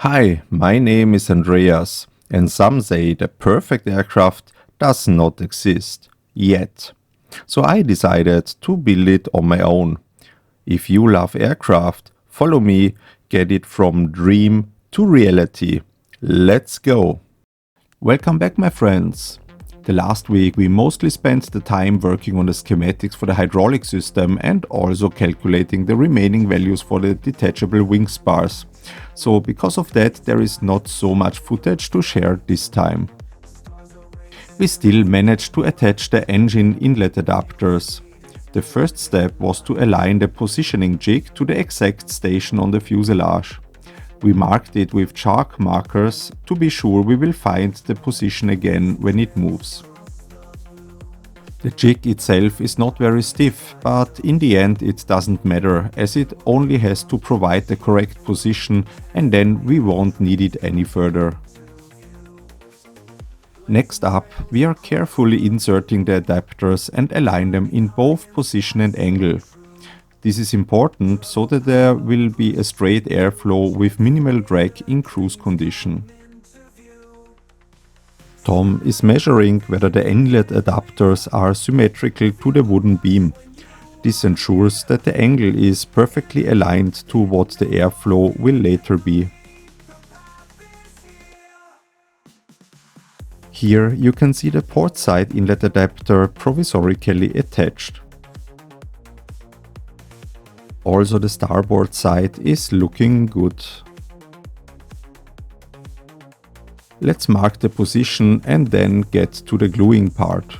Hi, my name is Andreas, and some say the perfect aircraft does not exist yet. So I decided to build it on my own. If you love aircraft, follow me, get it from dream to reality. Let's go! Welcome back, my friends. The last week we mostly spent the time working on the schematics for the hydraulic system and also calculating the remaining values for the detachable wing spars. So because of that, there is not so much footage to share this time. We still managed to attach the engine inlet adapters. The first step was to align the positioning jig to the exact station on the fuselage. We marked it with chalk markers to be sure we will find the position again when it moves. The jig itself is not very stiff, but in the end it doesn't matter, as it only has to provide the correct position and then we won't need it any further. Next up, we are carefully inserting the adapters and align them in both position and angle. This is important so that there will be a straight airflow with minimal drag in cruise condition. Tom is measuring whether the inlet adapters are symmetrical to the wooden beam. This ensures that the angle is perfectly aligned to what the airflow will later be. Here you can see the port side inlet adapter provisorically attached. Also the starboard side is looking good. Let's mark the position and then get to the gluing part.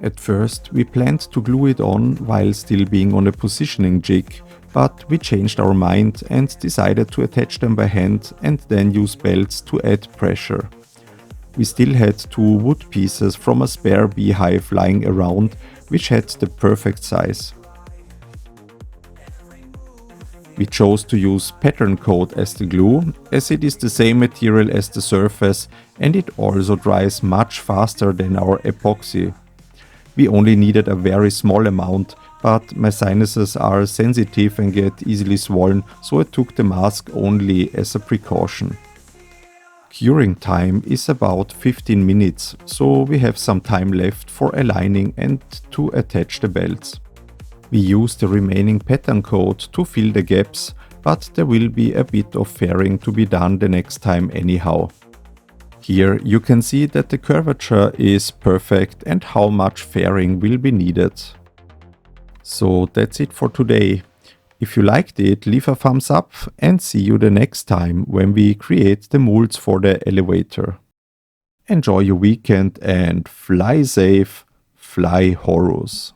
At first we planned to glue it on while still being on the positioning jig, but we changed our mind and decided to attach them by hand and then use belts to add pressure. We still had two wood pieces from a spare beehive lying around, which had the perfect size. We chose to use pattern coat as the glue, as it is the same material as the surface and it also dries much faster than our epoxy. We only needed a very small amount, but my sinuses are sensitive and get easily swollen, so I took the mask only as a precaution. Curing time is about 15 minutes, so we have some time left for aligning and to attach the belts. We use the remaining pattern coat to fill the gaps, but there will be a bit of fairing to be done the next time anyhow. Here you can see that the curvature is perfect and how much fairing will be needed. So that's it for today. If you liked it, leave a thumbs up and see you the next time when we create the molds for the elevator. Enjoy your weekend and fly safe, fly Horus.